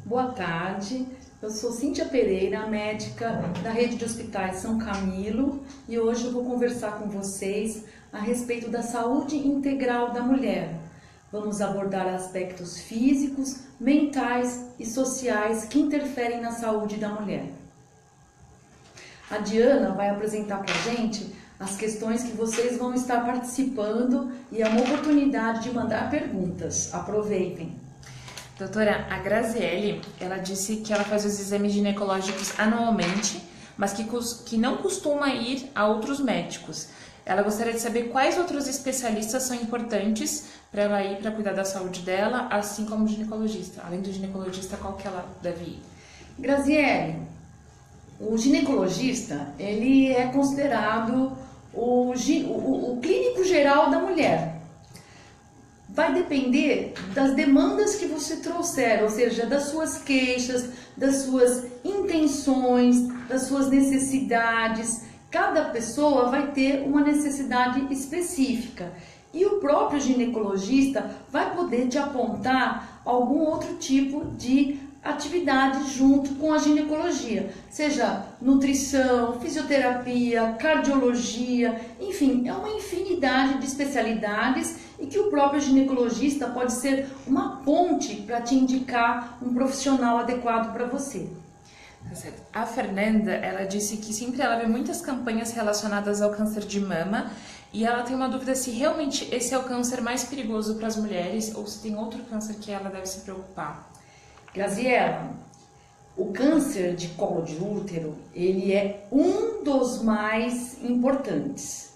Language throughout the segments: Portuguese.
Boa tarde, eu sou Cíntia Pereira, médica da Rede de Hospitais São Camilo, e hoje eu vou conversar com vocês a respeito da saúde integral da mulher. Vamos abordar aspectos físicos, mentais e sociais que interferem na saúde da mulher. A Diana vai apresentar para a gente as questões que vocês vão estar participando e é uma oportunidade de mandar perguntas. Aproveitem! Doutora, a Graziele, ela disse que ela faz os exames ginecológicos anualmente, mas que não costuma ir a outros médicos. Ela gostaria de saber quais outros especialistas são importantes para ela ir para cuidar da saúde dela, assim como o ginecologista. Além do ginecologista, qual que ela deve ir? Graziele, o ginecologista, ele é considerado o clínico geral da mulher. Vai depender das demandas que você trouxer, ou seja, das suas queixas, das suas intenções, das suas necessidades. Cada pessoa vai ter uma necessidade específica e o próprio ginecologista vai poder te apontar algum outro tipo de atividade junto com a ginecologia, seja nutrição, fisioterapia, cardiologia, enfim, é uma infinidade de especialidades e que o próprio ginecologista pode ser uma ponte para te indicar um profissional adequado para você. Tá certo. A Fernanda, ela disse que sempre ela vê muitas campanhas relacionadas ao câncer de mama e ela tem uma dúvida se realmente esse é o câncer mais perigoso para as mulheres ou se tem outro câncer que ela deve se preocupar. Graziela, o câncer de colo de útero, ele é um dos mais importantes.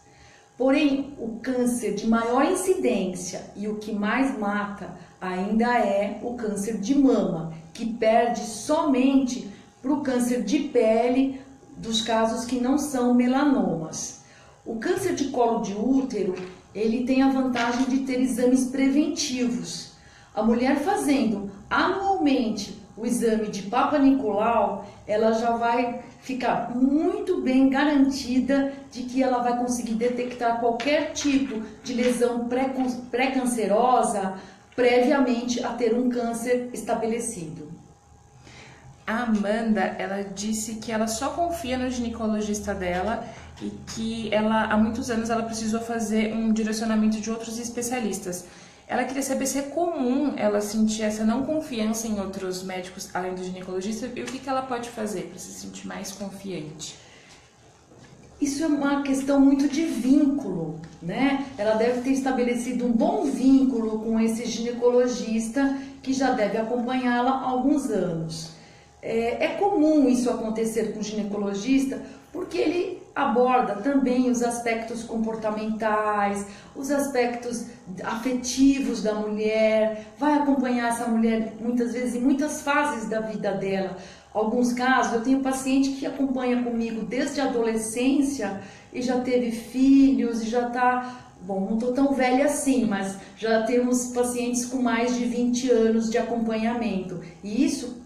Porém, o câncer de maior incidência e o que mais mata ainda é o câncer de mama, que perde somente para o câncer de pele dos casos que não são melanomas. O câncer de colo de útero, ele tem a vantagem de ter exames preventivos. A mulher fazendo anualmente o exame de Papa Nicolau, ela já vai ficar muito bem garantida de que ela vai conseguir detectar qualquer tipo de lesão pré-cancerosa previamente a ter um câncer estabelecido. A Amanda, ela disse que ela só confia no ginecologista dela e que ela, há muitos anos ela precisou fazer um direcionamento de outros especialistas. Ela queria saber se é comum ela sentir essa não confiança em outros médicos além do ginecologista e o que ela pode fazer para se sentir mais confiante. Isso é uma questão muito de vínculo, né? Ela deve ter estabelecido um bom vínculo com esse ginecologista que já deve acompanhá-la há alguns anos. É comum isso acontecer com o ginecologista porque ele aborda também os aspectos comportamentais, os aspectos afetivos da mulher, vai acompanhar essa mulher muitas vezes em muitas fases da vida dela. Alguns casos, eu tenho paciente que acompanha comigo desde a adolescência e já teve filhos e já está... Bom, não estou tão velha assim, mas já temos pacientes com mais de 20 anos de acompanhamento. E isso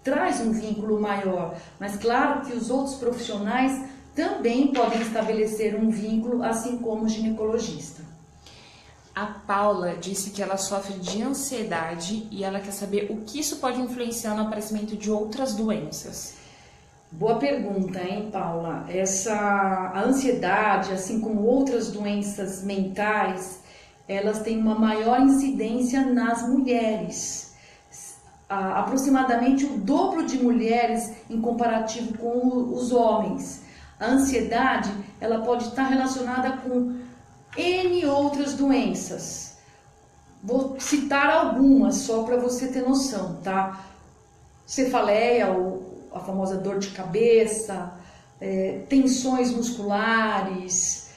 traz um vínculo maior, mas claro que os outros profissionais também podem estabelecer um vínculo, assim como o ginecologista. A Paula disse que ela sofre de ansiedade e ela quer saber o que isso pode influenciar no aparecimento de outras doenças. Boa pergunta, hein, Paula? A ansiedade, assim como outras doenças mentais, elas têm uma maior incidência nas mulheres. Aproximadamente o dobro de mulheres em comparativo com os homens. A ansiedade, ela pode estar relacionada com N outras doenças. Vou citar algumas só para você ter noção, tá? Cefaleia, a famosa dor de cabeça, tensões musculares,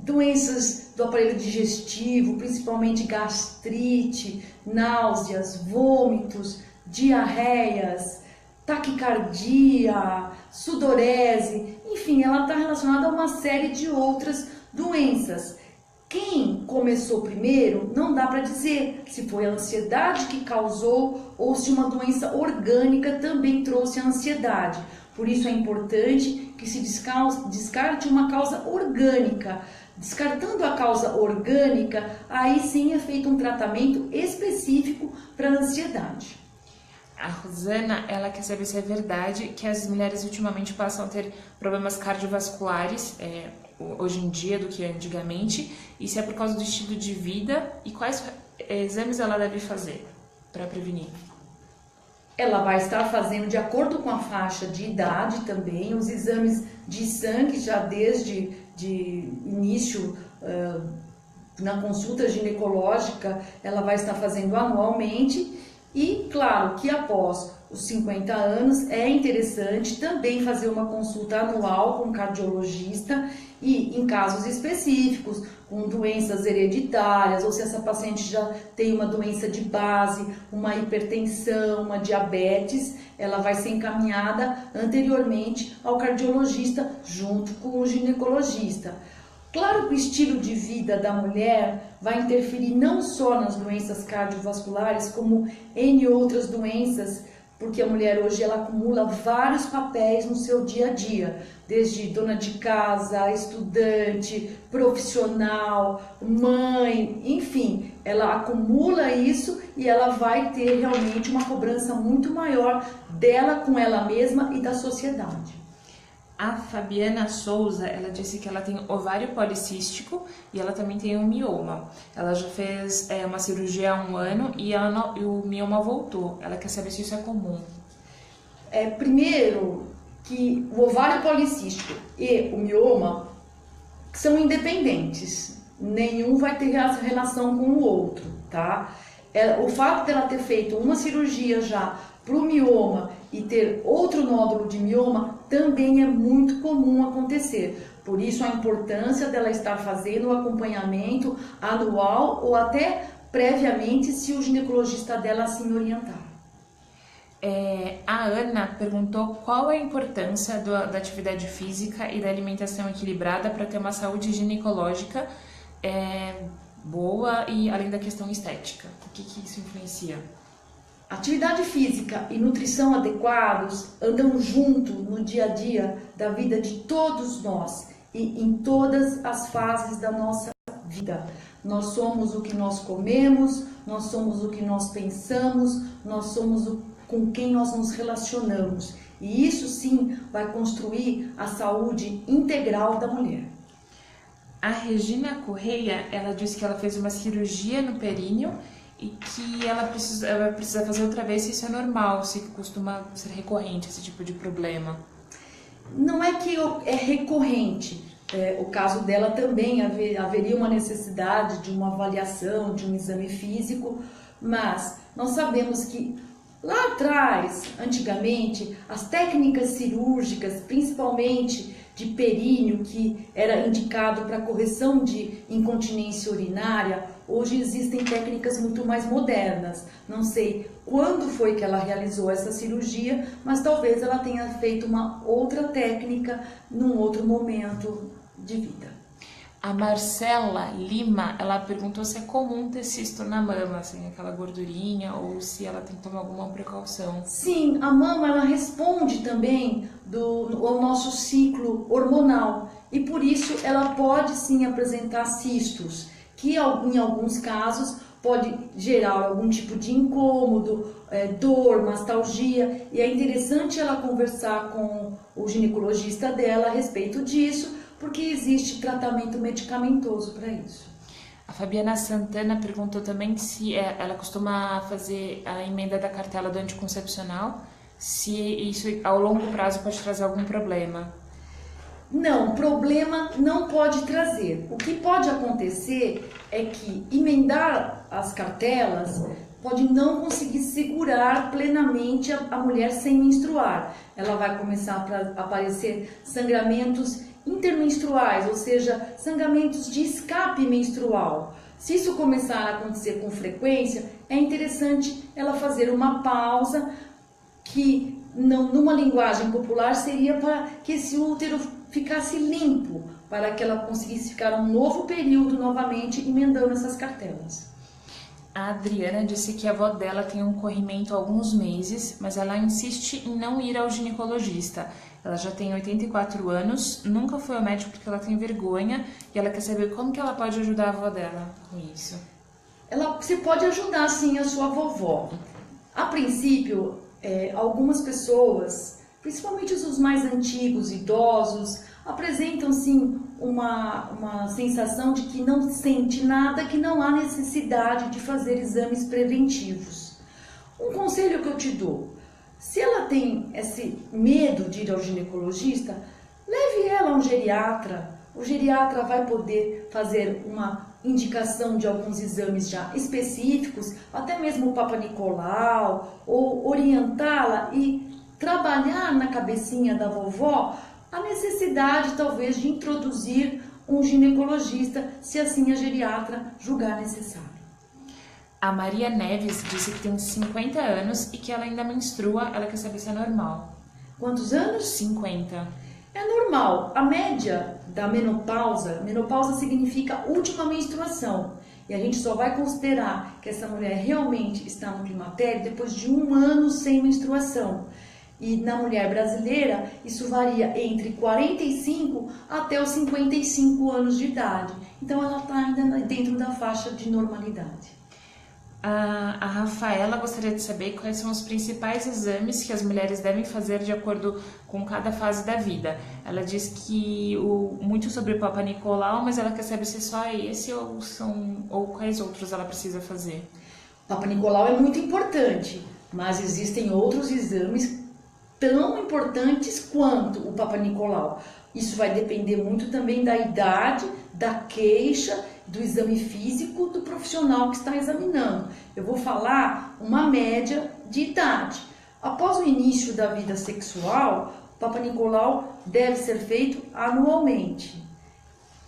doenças do aparelho digestivo, principalmente gastrite, náuseas, vômitos, diarreias, taquicardia, sudorese, enfim, ela está relacionada a uma série de outras doenças. Quem começou primeiro, não dá para dizer se foi a ansiedade que causou ou se uma doença orgânica também trouxe a ansiedade. Por isso é importante que se descarte uma causa orgânica. Descartando a causa orgânica, aí sim é feito um tratamento específico para a ansiedade. A Rosana, ela quer saber se é verdade que as mulheres ultimamente passam a ter problemas cardiovasculares hoje em dia do que antigamente, e se é por causa do estilo de vida e quais exames ela deve fazer para prevenir. Ela vai estar fazendo, de acordo com a faixa de idade também, os exames de sangue já desde início na consulta ginecológica, ela vai estar fazendo anualmente. E claro que após os 50 anos é interessante também fazer uma consulta anual com um cardiologista e em casos específicos, com doenças hereditárias, ou se essa paciente já tem uma doença de base, uma hipertensão, uma diabetes, ela vai ser encaminhada anteriormente ao cardiologista junto com o ginecologista. Claro que o estilo de vida da mulher vai interferir não só nas doenças cardiovasculares, como em outras doenças, porque a mulher hoje ela acumula vários papéis no seu dia a dia, desde dona de casa, estudante, profissional, mãe, enfim, ela acumula isso e ela vai ter realmente uma cobrança muito maior dela com ela mesma e da sociedade. A Fabiana Souza, ela disse que ela tem ovário policístico e ela também tem um mioma. Ela já fez uma cirurgia há um ano e o mioma voltou. Ela quer saber se isso é comum. Primeiro, que o ovário policístico e o mioma são independentes. Nenhum vai ter relação com o outro, tá? O fato dela ter feito uma cirurgia já para o mioma e ter outro nódulo de mioma também é muito comum acontecer. Por isso a importância dela estar fazendo o acompanhamento anual ou até previamente, se o ginecologista dela assim orientar. A Ana perguntou qual é a importância da atividade física e da alimentação equilibrada para ter uma saúde ginecológica boa e além da questão estética. O que isso influencia? Atividade física e nutrição adequados andam junto no dia a dia da vida de todos nós e em todas as fases da nossa vida. Nós somos o que nós comemos, nós somos o que nós pensamos, nós somos com quem nós nos relacionamos. E isso sim vai construir a saúde integral da mulher. A Regina Correia, ela disse que ela fez uma cirurgia no períneo e que ela precisa fazer outra vez, se isso é normal, se costuma ser recorrente esse tipo de problema. Não é que é recorrente. O caso dela também haveria uma necessidade de uma avaliação, de um exame físico, mas nós sabemos que lá atrás, antigamente, as técnicas cirúrgicas, principalmente de períneo, que era indicado para correção de incontinência urinária, hoje existem técnicas muito mais modernas. Não sei quando foi que ela realizou essa cirurgia, mas talvez ela tenha feito uma outra técnica num outro momento de vida. A Marcela Lima, ela perguntou se é comum ter cisto na mama, assim, aquela gordurinha, ou se ela tem que tomar alguma precaução. Sim, a mama ela responde também ao nosso ciclo hormonal e por isso ela pode sim apresentar cistos, que em alguns casos pode gerar algum tipo de incômodo, dor, mastalgia, e é interessante ela conversar com o ginecologista dela a respeito disso, porque existe tratamento medicamentoso para isso. A Fabiana Santana perguntou também se ela costuma fazer a emenda da cartela do anticoncepcional, se isso ao longo prazo pode trazer algum problema. Não, problema não pode trazer. O que pode acontecer é que emendar as cartelas pode não conseguir segurar plenamente a mulher sem menstruar. Ela vai começar a aparecer sangramentos intermenstruais, ou seja, sangramentos de escape menstrual. Se isso começar a acontecer com frequência, é interessante ela fazer uma pausa, que numa linguagem popular seria para que esse útero ficasse limpo, para que ela conseguisse ficar um novo período novamente emendando essas cartelas. A Adriana disse que a avó dela tem um corrimento há alguns meses, mas ela insiste em não ir ao ginecologista. Ela já tem 84 anos, nunca foi ao médico porque ela tem vergonha e ela quer saber como que ela pode ajudar a avó dela com isso. Você pode ajudar sim a sua vovó. A princípio, algumas pessoas, principalmente os mais antigos, idosos, apresentam sim uma sensação de que não sente nada, que não há necessidade de fazer exames preventivos. Um conselho que eu te dou: se ela tem esse medo de ir ao ginecologista, leve ela a um geriatra. O geriatra vai poder fazer uma indicação de alguns exames já específicos, até mesmo o Papa Nicolau, ou orientá-la e trabalhar na cabecinha da vovó a necessidade talvez de introduzir um ginecologista, se assim a geriatra julgar necessário. A Maria Neves disse que tem 50 anos e que ela ainda menstrua, ela quer saber se é normal. Quantos anos? 50. É normal. A média da menopausa significa última menstruação. E a gente só vai considerar que essa mulher realmente está no climatério depois de 1 ano sem menstruação. E na mulher brasileira, isso varia entre 45 até os 55 anos de idade. Então ela está ainda dentro da faixa de normalidade. A Rafaela gostaria de saber quais são os principais exames que as mulheres devem fazer de acordo com cada fase da vida. Ela diz que muito sobre o Papa Nicolau, mas ela quer saber se é só esse ou quais outros ela precisa fazer. O Papa Nicolau é muito importante, mas existem outros exames tão importantes quanto o Papa Nicolau. Isso vai depender muito também da idade, da queixa, do exame físico do profissional que está examinando. Eu vou falar uma média de idade. Após o início da vida sexual, o Papa Nicolau deve ser feito anualmente.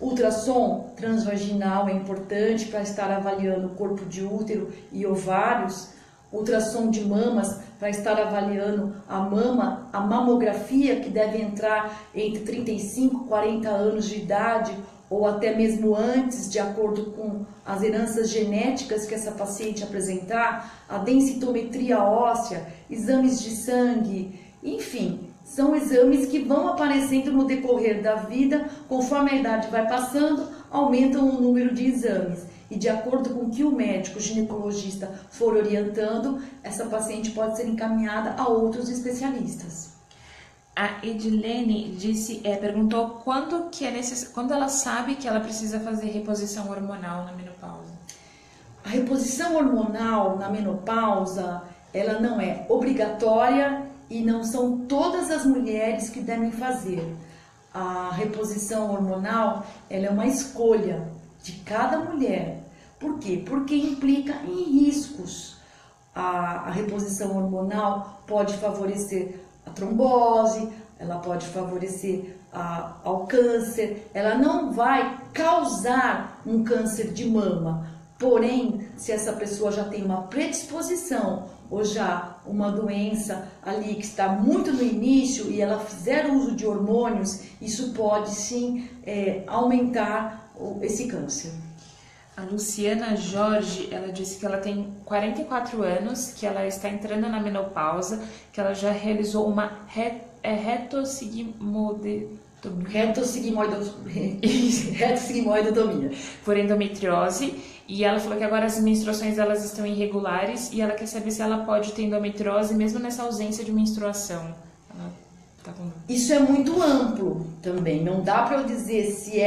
Ultrassom transvaginal é importante para estar avaliando o corpo de útero e ovários. Ultrassom de mamas para estar avaliando a mama, a mamografia, que deve entrar entre 35 e 40 anos de idade, ou até mesmo antes, de acordo com as heranças genéticas que essa paciente apresentar, a densitometria óssea, exames de sangue, enfim, são exames que vão aparecendo no decorrer da vida. Conforme a idade vai passando, aumentam o número de exames. E de acordo com o que o médico ginecologista for orientando, essa paciente pode ser encaminhada a outros especialistas. A Edilene perguntou quando ela sabe que ela precisa fazer reposição hormonal na menopausa. A reposição hormonal na menopausa, ela não é obrigatória e não são todas as mulheres que devem fazer. A reposição hormonal, ela é uma escolha de cada mulher. Por quê? Porque implica em riscos. A reposição hormonal pode favorecer a trombose, ela pode favorecer ao câncer, ela não vai causar um câncer de mama. Porém, se essa pessoa já tem uma predisposição ou já uma doença ali que está muito no início e ela fizer uso de hormônios, isso pode sim aumentar esse câncer. A Luciana Jorge, ela disse que ela tem 44 anos, que ela está entrando na menopausa, que ela já realizou uma retossigmoidotomia por endometriose, e ela falou que agora as menstruações delas estão irregulares e ela quer saber se ela pode ter endometriose mesmo nessa ausência de menstruação. Isso é muito amplo também, não dá para eu dizer se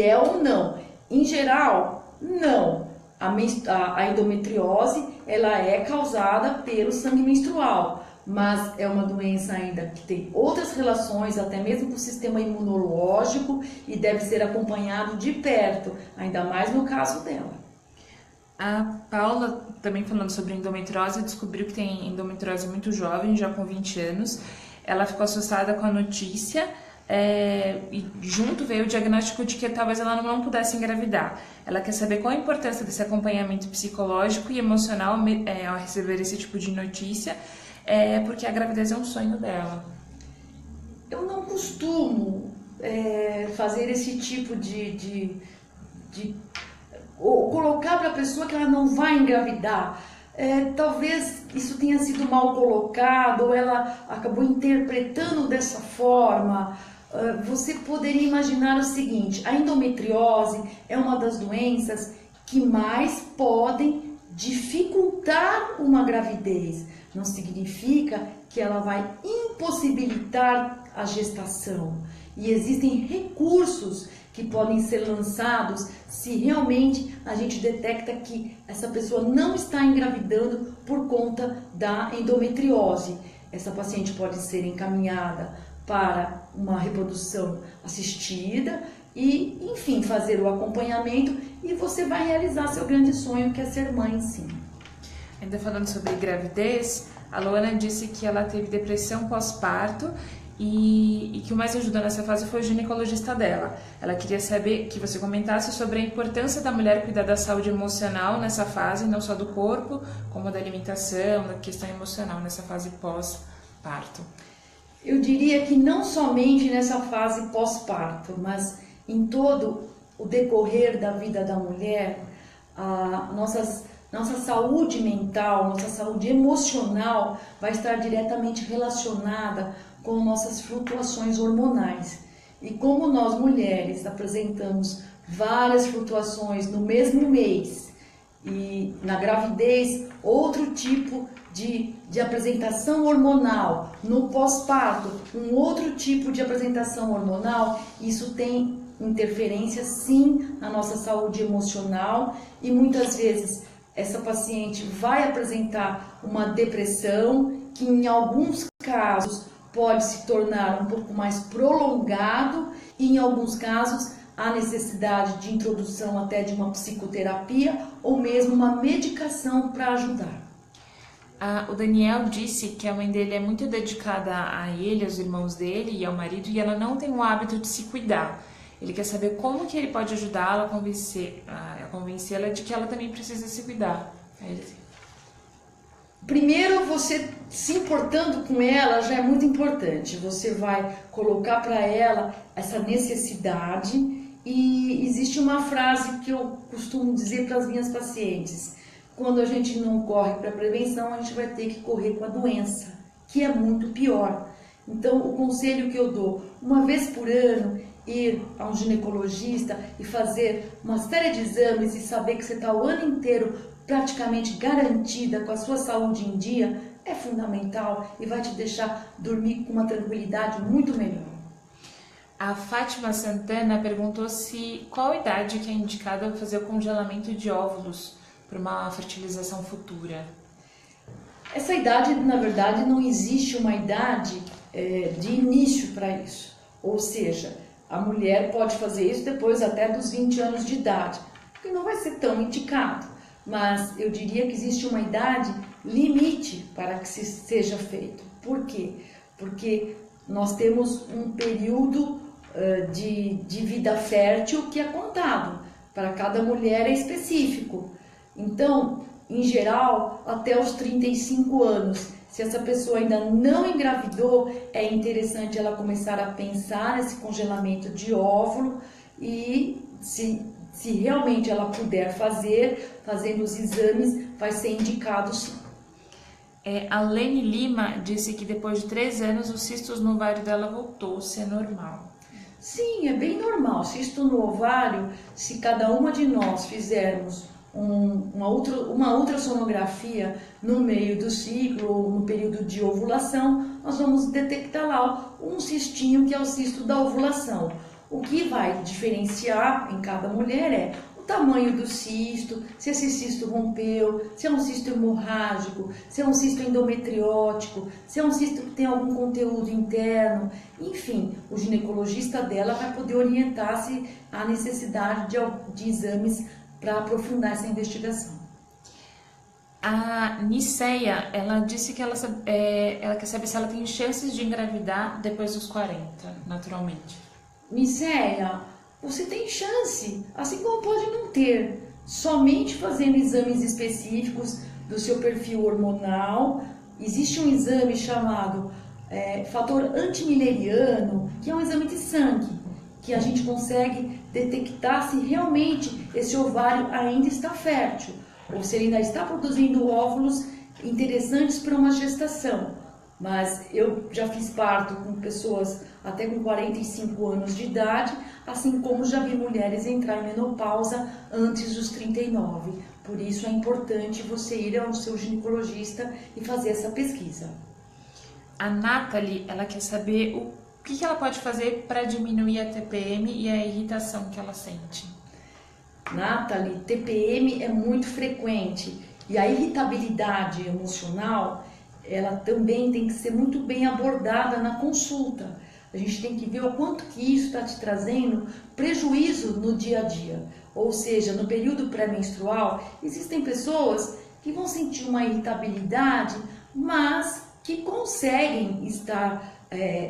é ou não. Em geral, não. A endometriose, ela é causada pelo sangue menstrual, mas é uma doença ainda que tem outras relações, até mesmo com o sistema imunológico, e deve ser acompanhado de perto, ainda mais no caso dela. A Paula, também falando sobre endometriose, descobriu que tem endometriose muito jovem, já com 20 anos. Ela ficou assustada com a notícia. E junto veio o diagnóstico de que talvez ela não pudesse engravidar. Ela quer saber qual a importância desse acompanhamento psicológico e emocional ao receber esse tipo de notícia, porque a gravidez é um sonho dela. Eu não costumo fazer esse tipo ou colocar para a pessoa que ela não vai engravidar. Talvez isso tenha sido mal colocado, ou ela acabou interpretando dessa forma. Você poderia imaginar o seguinte: a endometriose é uma das doenças que mais podem dificultar uma gravidez, não significa que ela vai impossibilitar a gestação. E existem recursos que podem ser lançados se realmente a gente detecta que essa pessoa não está engravidando por conta da endometriose. Essa paciente pode ser encaminhada para uma reprodução assistida e, enfim, fazer o acompanhamento e você vai realizar seu grande sonho, que é ser mãe, sim. Ainda falando sobre gravidez, a Luana disse que ela teve depressão pós-parto e que o mais ajudou nessa fase foi o ginecologista dela. Ela queria saber que você comentasse sobre a importância da mulher cuidar da saúde emocional nessa fase, não só do corpo, como da alimentação, da questão emocional nessa fase pós-parto. Eu diria que não somente nessa fase pós-parto, mas em todo o decorrer da vida da mulher, a nossa saúde mental, nossa saúde emocional vai estar diretamente relacionada com nossas flutuações hormonais. E como nós mulheres apresentamos várias flutuações no mesmo mês e na gravidez outro tipo de apresentação hormonal, no pós-parto um outro tipo de apresentação hormonal, isso tem interferência sim na nossa saúde emocional e muitas vezes essa paciente vai apresentar uma depressão que em alguns casos pode se tornar um pouco mais prolongado e em alguns casos há necessidade de introdução até de uma psicoterapia ou mesmo uma medicação para ajudar. O Daniel disse que a mãe dele é muito dedicada a ele, aos irmãos dele e ao marido e ela não tem o hábito de se cuidar. Ele quer saber como que ele pode ajudá-la a convencê-la de que ela também precisa se cuidar. Primeiro, você se importando com ela já é muito importante. Você vai colocar para ela essa necessidade e existe uma frase que eu costumo dizer para as minhas pacientes. Quando a gente não corre para a prevenção, a gente vai ter que correr com a doença, que é muito pior. Então, o conselho que eu dou, uma vez por ano, ir a um ginecologista e fazer uma série de exames e saber que você está o ano inteiro praticamente garantida com a sua saúde em dia, é fundamental e vai te deixar dormir com uma tranquilidade muito melhor. A Fátima Santana perguntou qual a idade que é indicada para fazer o congelamento de óvulos para uma fertilização futura. Essa idade, na verdade, não existe uma idade de início para isso. Ou seja, a mulher pode fazer isso depois até dos 20 anos de idade, que não vai ser tão indicado. Mas eu diria que existe uma idade limite para que se seja feito. Por quê? Porque nós temos um período de vida fértil que é contado. Para cada mulher é específico. Então, em geral, até os 35 anos, se essa pessoa ainda não engravidou, é interessante ela começar a pensar nesse congelamento de óvulo e se realmente ela puder fazendo os exames, vai ser indicado sim. A Lene Lima disse que depois de 3 anos os cistos no ovário dela voltou a ser normal. Sim, é bem normal. Cisto no ovário, se cada uma de nós fizermos uma ultrassonografia no meio do ciclo ou no período de ovulação, nós vamos detectar lá um cistinho que é o cisto da ovulação. O que vai diferenciar em cada mulher é o tamanho do cisto, se esse cisto rompeu, se é um cisto hemorrágico, se é um cisto endometriótico, se é um cisto que tem algum conteúdo interno. Enfim, o ginecologista dela vai poder orientar se há necessidade de exames para aprofundar essa investigação. A Niceia, ela disse que ela quer saber se ela tem chances de engravidar depois dos 40, naturalmente. Niceia, você tem chance, assim como pode não ter, somente fazendo exames específicos do seu perfil hormonal. Existe um exame chamado fator antimileriano, que é um exame de sangue, que a gente consegue detectar se realmente esse ovário ainda está fértil, ou se ele ainda está produzindo óvulos interessantes para uma gestação. Mas eu já fiz parto com pessoas até com 45 anos de idade, assim como já vi mulheres entrar em menopausa antes dos 39. Por isso é importante você ir ao seu ginecologista e fazer essa pesquisa. A Nathalie, ela quer saber o que ela pode fazer para diminuir a TPM e a irritação que ela sente. Nathalie, TPM é muito frequente e a irritabilidade emocional, ela também tem que ser muito bem abordada na consulta. A gente tem que ver o quanto que isso está te trazendo prejuízo no dia a dia. Ou seja, no período pré-menstrual, existem pessoas que vão sentir uma irritabilidade, mas que conseguem estar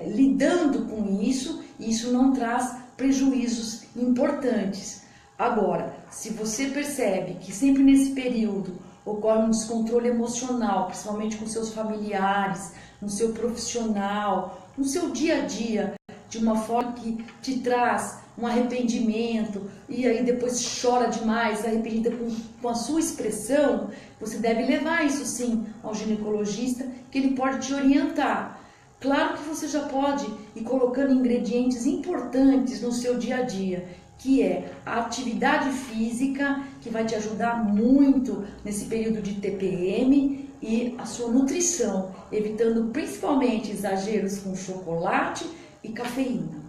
lidando com isso, e isso não traz prejuízos importantes. Agora, se você percebe que sempre nesse período ocorre um descontrole emocional, principalmente com seus familiares, no seu profissional, no seu dia a dia, de uma forma que te traz um arrependimento, e aí depois chora demais, arrependida com a sua expressão, você deve levar isso sim ao ginecologista, que ele pode te orientar. Claro que você já pode ir colocando ingredientes importantes no seu dia a dia, que é a atividade física, que vai te ajudar muito nesse período de TPM, e a sua nutrição, evitando principalmente exageros com chocolate e cafeína.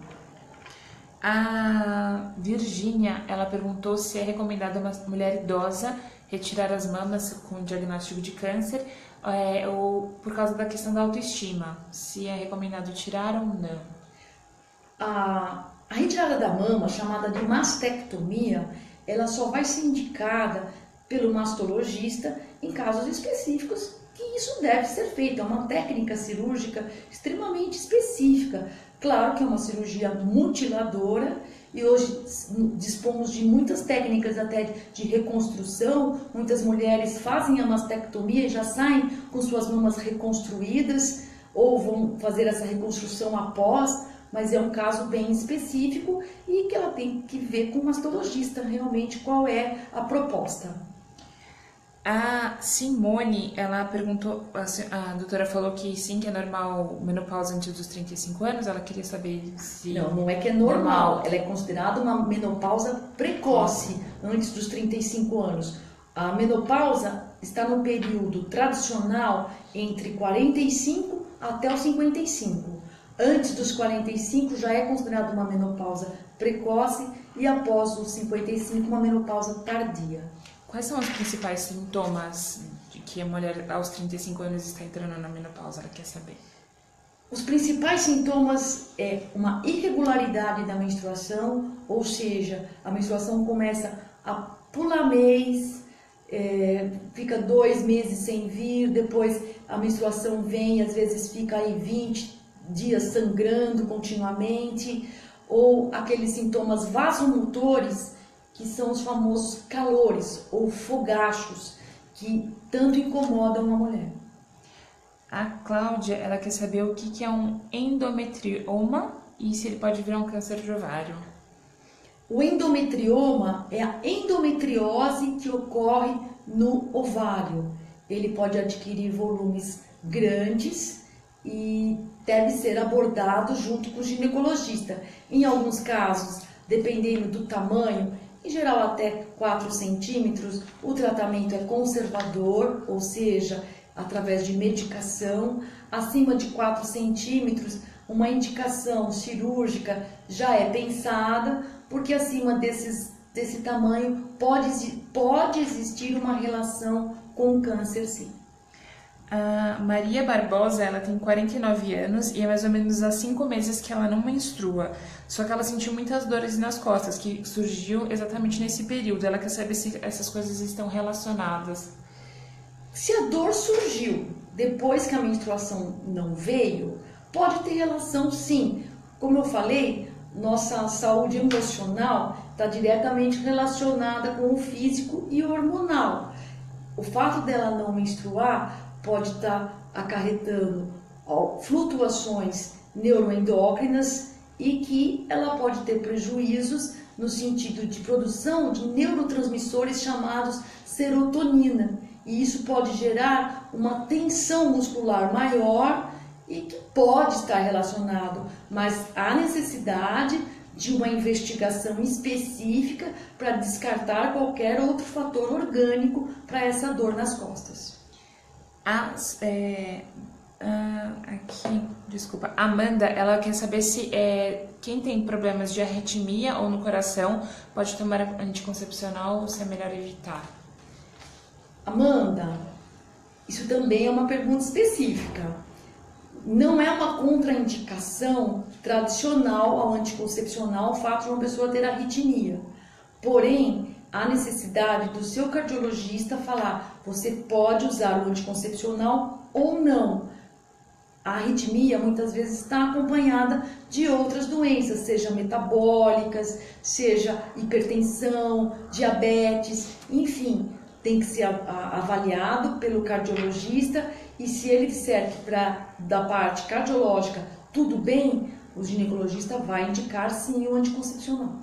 A Virgínia, ela perguntou se é recomendado a uma mulher idosa retirar as mamas com diagnóstico de câncer, ou por causa da questão da autoestima, se é recomendado tirar ou não. A retirada da mama, chamada de mastectomia, ela só vai ser indicada pelo mastologista em casos específicos que isso deve ser feito. É uma técnica cirúrgica extremamente específica. Claro que é uma cirurgia mutiladora e hoje dispomos de muitas técnicas até de reconstrução. Muitas mulheres fazem a mastectomia e já saem com suas mamas reconstruídas ou vão fazer essa reconstrução após, mas é um caso bem específico e que ela tem que ver com o mastologista realmente qual é a proposta. A Simone, ela perguntou, a doutora falou que sim, que é normal menopausa antes dos 35 anos, ela queria saber se... Não é que é normal, ela é considerada uma menopausa precoce antes dos 35 anos. A menopausa está no período tradicional entre 45 até os 55. Antes dos 45 já é considerada uma menopausa precoce e após os 55 uma menopausa tardia. Quais são os principais sintomas de que a mulher aos 35 anos está entrando na menopausa? Ela quer saber. Os principais sintomas é uma irregularidade da menstruação, ou seja, a menstruação começa a pular mês, fica 2 meses sem vir, depois a menstruação vem, às vezes fica aí 20 dias sangrando continuamente, ou aqueles sintomas vasomotores, que são os famosos calores ou fogachos, que tanto incomodam a mulher. A Cláudia, ela quer saber o que é um endometrioma e se ele pode virar um câncer de ovário. O endometrioma é a endometriose que ocorre no ovário. Ele pode adquirir volumes grandes e deve ser abordado junto com o ginecologista. Em alguns casos, dependendo do tamanho, em geral até 4 centímetros, o tratamento é conservador, ou seja, através de medicação. Acima de 4 centímetros, uma indicação cirúrgica já é pensada, porque acima desse tamanho pode existir uma relação com o câncer, sim. A Maria Barbosa, ela tem 49 anos e é mais ou menos há 5 meses que ela não menstrua. Só que ela sentiu muitas dores nas costas, que surgiu exatamente nesse período. Ela quer saber se essas coisas estão relacionadas. Se a dor surgiu depois que a menstruação não veio, pode ter relação sim. Como eu falei, nossa saúde emocional está diretamente relacionada com o físico e hormonal. O fato dela não menstruar pode estar acarretando flutuações neuroendócrinas e que ela pode ter prejuízos no sentido de produção de neurotransmissores chamados serotonina. E isso pode gerar uma tensão muscular maior e que pode estar relacionado, mas há necessidade de uma investigação específica para descartar qualquer outro fator orgânico para essa dor nas costas. Aqui, desculpa, Amanda, ela quer saber se quem tem problemas de arritmia ou no coração pode tomar anticoncepcional ou se é melhor evitar. Amanda, isso também é uma pergunta específica. Não é uma contraindicação tradicional ao anticoncepcional o fato de uma pessoa ter arritmia. Porém, há necessidade do seu cardiologista falar: você pode usar o anticoncepcional ou não. A arritmia muitas vezes está acompanhada de outras doenças, seja metabólicas, seja hipertensão, diabetes, enfim, tem que ser avaliado pelo cardiologista, e se ele disser que da parte cardiológica tudo bem, o ginecologista vai indicar sim o anticoncepcional.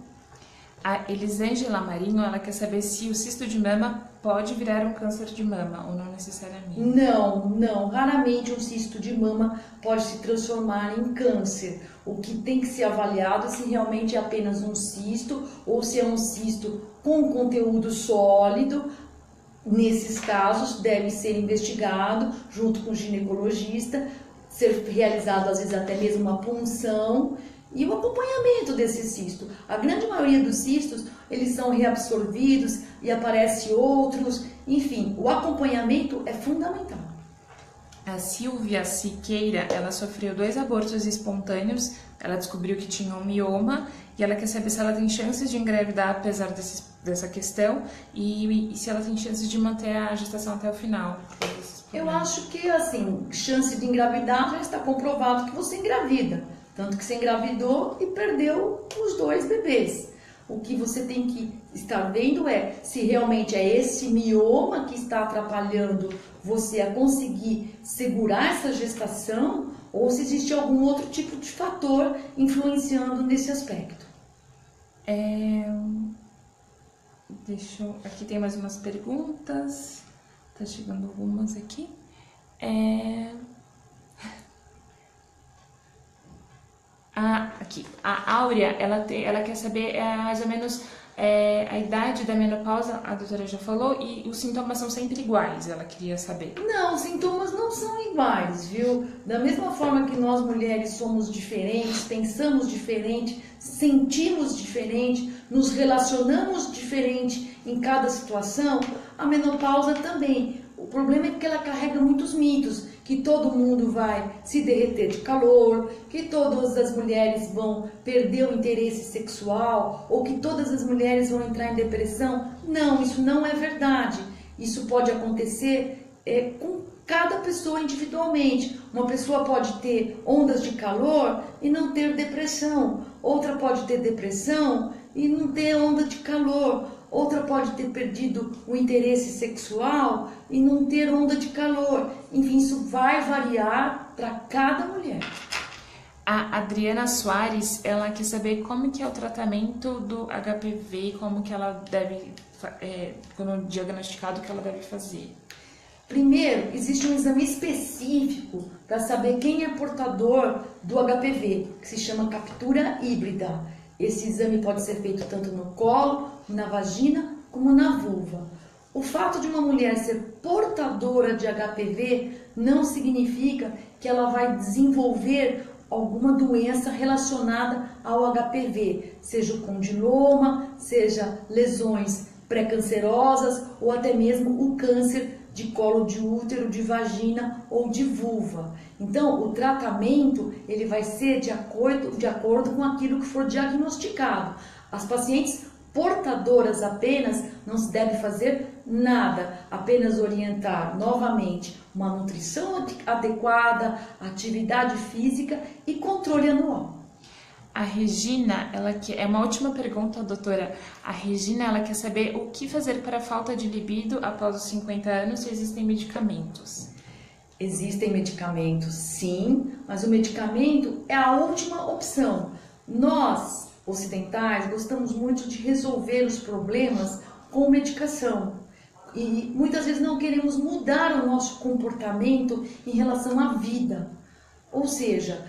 A Elisângela Marinho, ela quer saber se o cisto de mama pode virar um câncer de mama ou não necessariamente. Não, raramente um cisto de mama pode se transformar em câncer. O que tem que ser avaliado é se realmente é apenas um cisto ou se é um cisto com conteúdo sólido. Nesses casos, deve ser investigado junto com o ginecologista, ser realizado às vezes até mesmo uma punção e o acompanhamento desse cisto. A grande maioria dos cistos, eles são reabsorvidos e aparecem outros, enfim, o acompanhamento é fundamental. A Silvia Siqueira, ela sofreu 2 abortos espontâneos, ela descobriu que tinha um mioma e ela quer saber se ela tem chances de engravidar apesar dessa questão e se ela tem chances de manter a gestação até o final. Eu acho que, assim, chance de engravidar já está comprovado que você engravida. Tanto que você engravidou e perdeu os 2 bebês. O que você tem que estar vendo é se realmente é esse mioma que está atrapalhando você a conseguir segurar essa gestação ou se existe algum outro tipo de fator influenciando nesse aspecto. Aqui tem mais umas perguntas. Tá chegando algumas aqui. Aqui, a Áurea, ela quer saber mais ou menos a idade da menopausa, a doutora já falou, e os sintomas são sempre iguais, ela queria saber. Não, os sintomas não são iguais, viu? Da mesma forma que nós mulheres somos diferentes, pensamos diferente, sentimos diferente, nos relacionamos diferente em cada situação, a menopausa também. O problema é que ela carrega muitos mitos, que todo mundo vai se derreter de calor, que todas as mulheres vão perder o interesse sexual, ou que todas as mulheres vão entrar em depressão. Não, isso não é verdade. Isso pode acontecer com cada pessoa individualmente. Uma pessoa pode ter ondas de calor e não ter depressão. Outra pode ter depressão e não ter onda de calor. Outra pode ter perdido o interesse sexual e não ter onda de calor. Enfim, isso vai variar para cada mulher. A Adriana Soares, ela quer saber como que é o tratamento do HPV e como que ela deve, quando diagnosticado, o que ela deve fazer. Primeiro, existe um exame específico para saber quem é portador do HPV, que se chama captura híbrida. Esse exame pode ser feito tanto no colo, na vagina, como na vulva. O fato de uma mulher ser portadora de HPV não significa que ela vai desenvolver alguma doença relacionada ao HPV, seja o condiloma, seja lesões pré-cancerosas ou até mesmo o câncer de colo de útero, de vagina ou de vulva. Então, o tratamento ele vai ser de acordo com aquilo que for diagnosticado. As pacientes portadoras apenas não se deve fazer nada, apenas orientar novamente uma nutrição adequada, atividade física e controle anual. A Regina, é uma última pergunta, doutora. A Regina, ela quer saber o que fazer para a falta de libido após os 50 anos, se existem medicamentos. Existem medicamentos, sim, mas o medicamento é a última opção. Nós, ocidentais, gostamos muito de resolver os problemas com medicação. E muitas vezes não queremos mudar o nosso comportamento em relação à vida. Ou seja,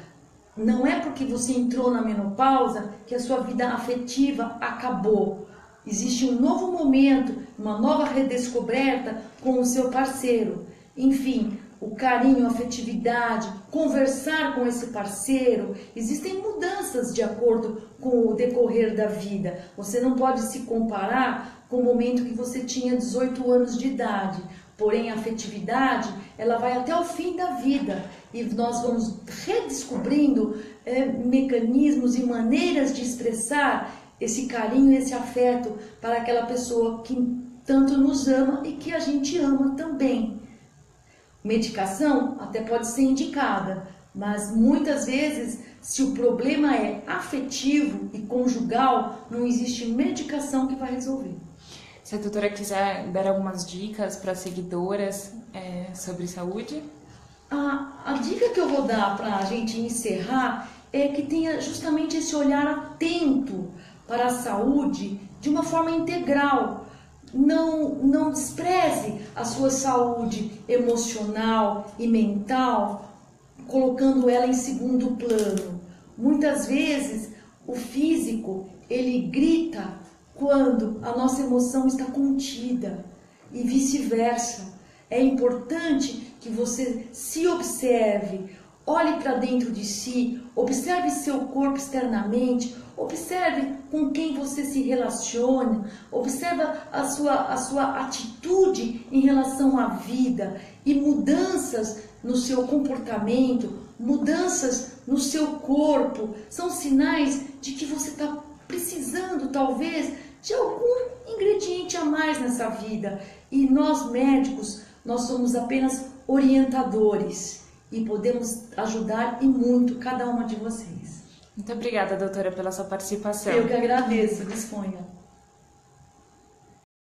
Não é porque você entrou na menopausa que a sua vida afetiva acabou. Existe um novo momento, uma nova redescoberta com o seu parceiro. Enfim, o carinho, a afetividade, conversar com esse parceiro. Existem mudanças de acordo com o decorrer da vida. Você não pode se comparar com o momento que você tinha 18 anos de idade. Porém, a afetividade, ela vai até o fim da vida. E nós vamos redescobrindo mecanismos e maneiras de expressar esse carinho, esse afeto para aquela pessoa que tanto nos ama e que a gente ama também. Medicação até pode ser indicada, mas muitas vezes, se o problema é afetivo e conjugal, não existe medicação que vai resolver. Se a doutora quiser dar algumas dicas para seguidoras sobre saúde? A dica que eu vou dar para a gente encerrar é que tenha justamente esse olhar atento para a saúde de uma forma integral. Não despreze a sua saúde emocional e mental, colocando ela em segundo plano. Muitas vezes o físico, ele grita quando a nossa emoção está contida e vice-versa. É importante que você se observe, olhe para dentro de si, observe seu corpo externamente, observe com quem você se relaciona, observe a sua atitude em relação à vida e mudanças no seu comportamento, mudanças no seu corpo, são sinais de que você está precisando talvez de algum ingrediente a mais nessa vida. E nós médicos, nós somos apenas orientadores e podemos ajudar e muito cada uma de vocês. Muito obrigada, doutora, pela sua participação. Eu que agradeço, disponha.